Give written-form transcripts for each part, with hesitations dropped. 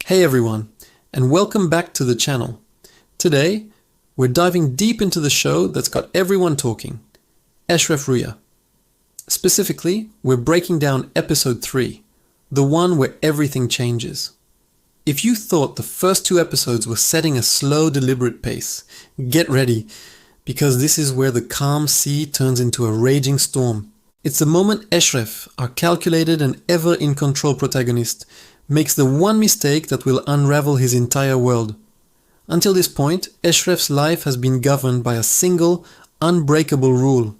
Hey everyone, and welcome back to the channel. Today, we're diving deep into the show that's got everyone talking, Eshref Rüya. Specifically, we're breaking down episode 3, the one where everything changes. If you thought the first 2 episodes were setting a slow, deliberate pace, get ready, because this is where the calm sea turns into a raging storm. It's the moment Eshref, our calculated and ever-in-control protagonist, makes the one mistake that will unravel his entire world. Until this point, Eshref's life has been governed by a single, unbreakable rule: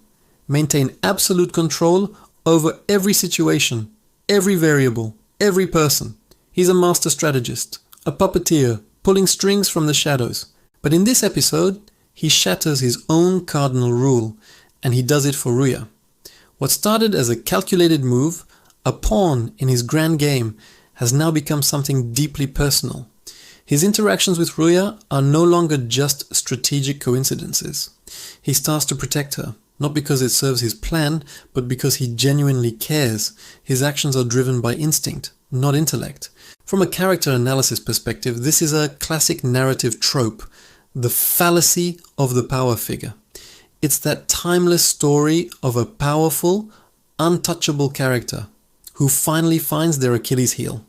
maintain absolute control over every situation, every variable, every person. He's a master strategist, a puppeteer, pulling strings from the shadows. But in this episode, he shatters his own cardinal rule, and he does it for Rüya. What started as a calculated move, a pawn in his grand game, has now become something deeply personal. His interactions with Rüya are no longer just strategic coincidences. He starts to protect her, not because it serves his plan, but because he genuinely cares. His actions are driven by instinct, not intellect. From a character analysis perspective, this is a classic narrative trope, the fallacy of the power figure. It's that timeless story of a powerful, untouchable character who finally finds their Achilles heel.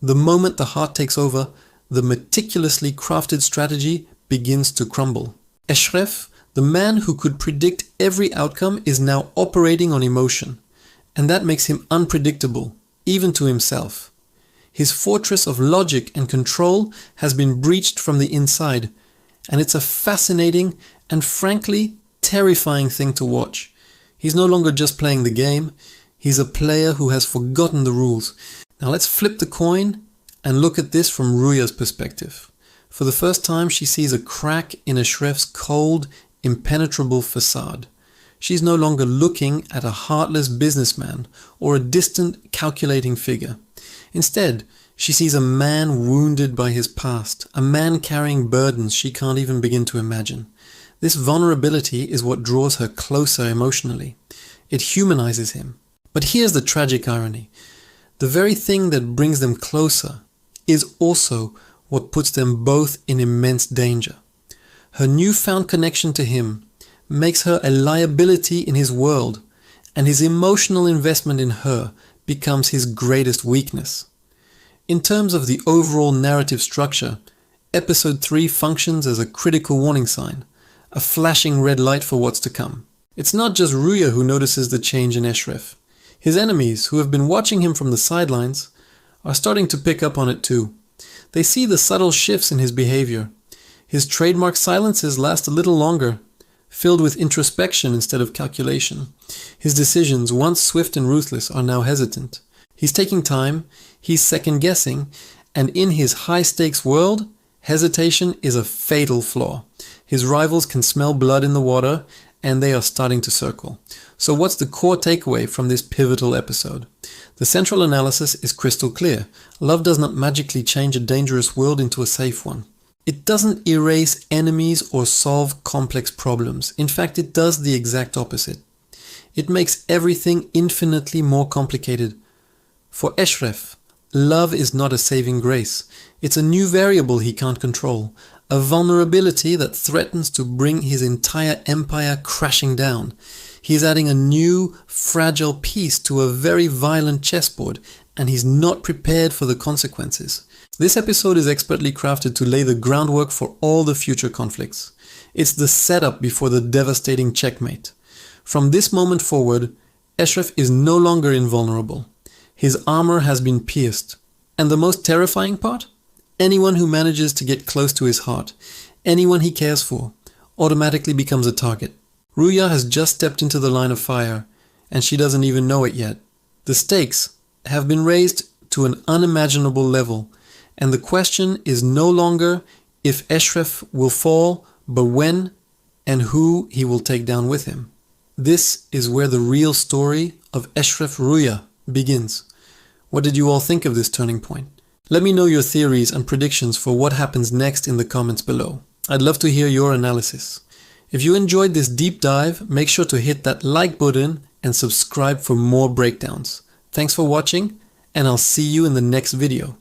The moment the heart takes over, the meticulously crafted strategy begins to crumble. Eshref, the man who could predict every outcome, is now operating on emotion, and that makes him unpredictable, even to himself. His fortress of logic and control has been breached from the inside, and it's a fascinating and frankly terrifying thing to watch. He's no longer just playing the game, he's a player who has forgotten the rules. Now let's flip the coin and look at this from Rüya's perspective. For the first time, she sees a crack in Eshref's cold, impenetrable facade. She's no longer looking at a heartless businessman or a distant, calculating figure. Instead, she sees a man wounded by his past, a man carrying burdens she can't even begin to imagine. This vulnerability is what draws her closer emotionally. It humanizes him. But here's the tragic irony. The very thing that brings them closer is also what puts them both in immense danger. Her newfound connection to him makes her a liability in his world, and his emotional investment in her becomes his greatest weakness. In terms of the overall narrative structure, episode 3 functions as a critical warning sign, a flashing red light for what's to come. It's not just Rüya who notices the change in Eshref. His enemies, who have been watching him from the sidelines, are starting to pick up on it too. They see the subtle shifts in his behavior. His trademark silences last a little longer, filled with introspection instead of calculation. His decisions, once swift and ruthless, are now hesitant. He's taking time, he's second-guessing, and in his high-stakes world, hesitation is a fatal flaw. His rivals can smell blood in the water, and they are starting to circle. So what's the core takeaway from this pivotal episode? The central analysis is crystal clear. Love does not magically change a dangerous world into a safe one. It doesn't erase enemies or solve complex problems. In fact, it does the exact opposite. It makes everything infinitely more complicated. For Eshref, love is not a saving grace. It's a new variable he can't control, a vulnerability that threatens to bring his entire empire crashing down. He's adding a new, fragile piece to a very violent chessboard, and he's not prepared for the consequences. This episode is expertly crafted to lay the groundwork for all the future conflicts. It's the setup before the devastating checkmate. From this moment forward, Eshref is no longer invulnerable. His armor has been pierced. And the most terrifying part? Anyone who manages to get close to his heart, anyone he cares for, automatically becomes a target. Rüya has just stepped into the line of fire, and she doesn't even know it yet. The stakes have been raised to an unimaginable level, and the question is no longer if Eshref will fall, but when and who he will take down with him. This is where the real story of Eshref Rüya begins. What did you all think of this turning point? Let me know your theories and predictions for what happens next in the comments below. I'd love to hear your analysis. If you enjoyed this deep dive, make sure to hit that like button and subscribe for more breakdowns. Thanks for watching, and I'll see you in the next video.